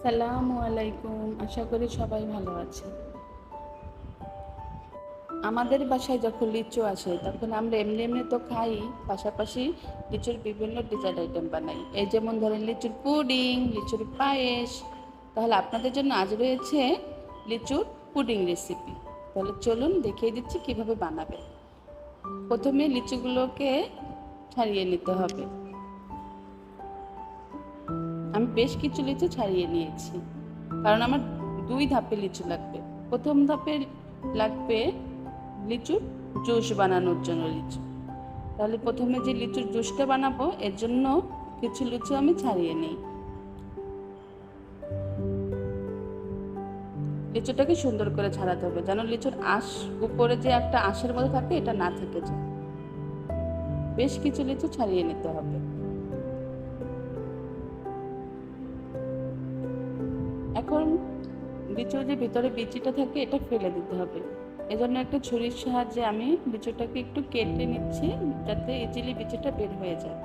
আসসালামু আলাইকুম। আশা করি সবাই ভালো আছে। আমাদের বাসায় যখন লিচু আসে তখন আমরা এমনি এমনি তো খাই, পাশাপাশি লিচুর বিভিন্ন ডেজার্ট আইটেম বানাই। এই যেমন ধরেন লিচুর পুডিং, লিচুর পায়েস। তাহলে আপনাদের জন্য আজ রয়েছে লিচুর পুডিং রেসিপি। তাহলে চলুন দেখিয়ে দিচ্ছি কিভাবে বানাবে। প্রথমে লিচুগুলোকে ছাড়িয়ে নিতে হবে। আমি বেশ কিছু লিচু ছাড়িয়ে নিয়েছি, কারণ আমার 2 ধাপে লিচু লাগবে। প্রথম ধাপে লাগবে লিচুর জুস বানানোর জন্য লিচু। তাহলে প্রথমে যে লিচুর জুসটা বানাবো এর জন্য কিছু লিচু আমি ছাড়িয়ে নিই। লিচুটাকে সুন্দর করে ছাড়াতে হবে, যেন লিচুর আঁশ উপরে যে একটা আঁশের মধ্যে থাকে এটা না থেকে যায়। বেশ কিছু লিচু ছাড়িয়ে নিতে হবে। এখন লিচুর যে ভিতরে বিচিটা থাকে এটা ফেলে দিতে হবে। এজন্য একটা ছুরির সাহায্যে আমি লিচুটাকে একটু কেটে নিচ্ছি, যাতে ইজিলি বিচিটা বের হয়ে যায়।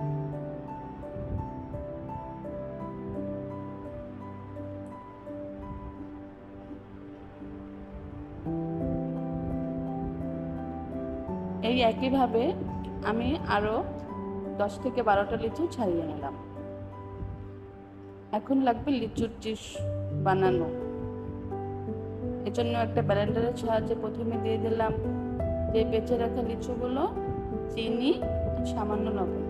এই একইভাবে আমি আরো 10 থেকে 12টা লিচু ছাড়িয়ে নিলাম। এখন লাগবে লিচুর জুস বানানো। এজন্য একটা ব্লেন্ডারের সাহায্যে প্রথমে দিয়ে দিলাম যে বেঁচে রাখা লিচুগুলো, চিনি, সামান্য লবণ।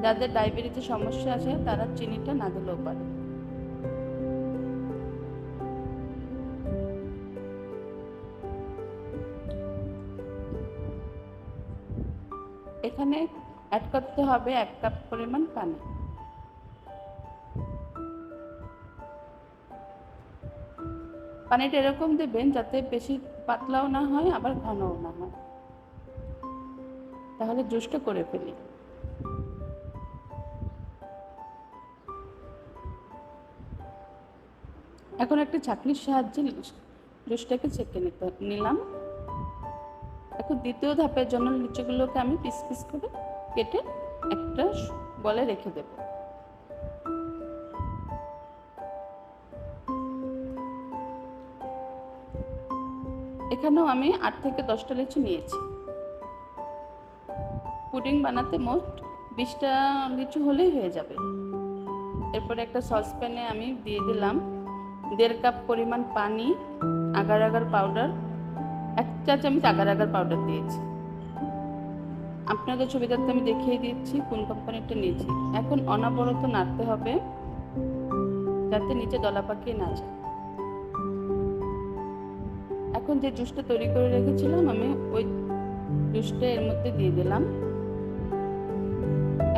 যাদের ডায়াবেটিসের সমস্যা আছে তারা চিনিটা না দিলেও পারে। এখানে অ্যাড করতে হবে 1 কাপ পরিমাণ পানি। পানিটা এরকম দেবেন যাতে বেশি পাতলাও না হয় আবার ঘনও না হয়। তাহলে জুসটা করে ফেলি। এখন একটা ছাঁকনির সাহায্যে জুসটাকে ছেঁকে নিলাম। এখন দ্বিতীয় ধাপের জন্য লিচুগুলোকে আমি পিস পিস করে কেটে একটা বলে রেখে দেব। এখানেও আমি 8 থেকে 10টা লিচু নিয়েছি। পুডিং বানাতে মোট 20টা লিচু হলেই হয়ে যাবে। এরপরে একটা সসপ্যানে আমি দিয়ে দিলাম 1.5 কাপ পরিমাণ পানি, আগার আগার পাউডার, 1 চা চামচ আগার আগার পাউডার দিয়েছি। আপনাদের সুবিধার্থে আমি দেখিয়ে দিচ্ছি কোন কোম্পানিটা নিয়েছি। এখন অনবরত নাড়তে হবে যাতে নিচে দলা পাকিয়ে না যায়। এখন যে জুসটা তৈরি করে রেখেছিলাম আমি ওই জুসটা এর মধ্যে দিয়ে দিলাম।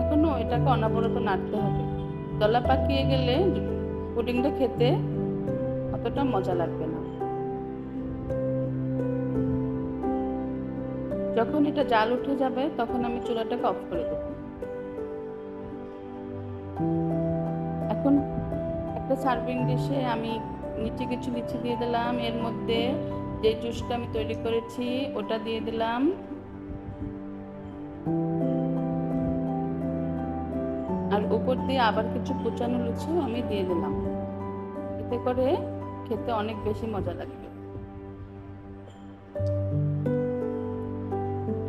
এখনো এটাকে অনবরত নাড়তে হবে। দলা পাকিয়ে গেলে পুডিংটা খেতে অতটা মজা লাগবে না। যখন এটা জাল উঠে যাবে তখন আমি চুলাটাকে অফ করে দেব। এখন একটা সার্ভিং ডিশে আমি নিচে কিছু লিচু দিয়ে দিলাম। এর মধ্যে যে জুসটা আমি তৈরি করেছি ওটা দিয়ে দিলাম। আর উপর দিয়ে আবার কিছু কুচানো লিচু আমি দিয়ে দিলাম। এতে করে খেতে অনেক বেশি মজা লাগবে।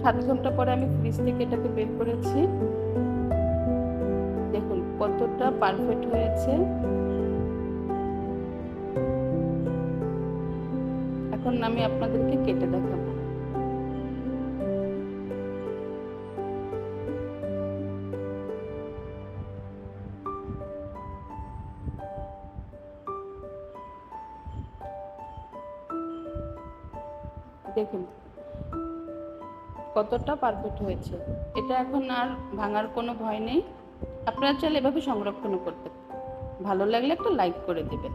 7 ঘন্টা পরে আমি ফ্রিজ থেকে এটাকে বের করেছি। দেখুন কতটা পারফেক্ট হয়েছে। এখন আমি আপনাদেরকে কেটে দেখাবো। দেখুন কতটা পারফেক্ট হয়েছে। এটা এখন আর ভাঙার কোনো ভয় নেই। আপনারা চাইলে এভাবে সংরক্ষণ করতে পারেন। ভালো লাগলে একটা লাইক করে দেবেন।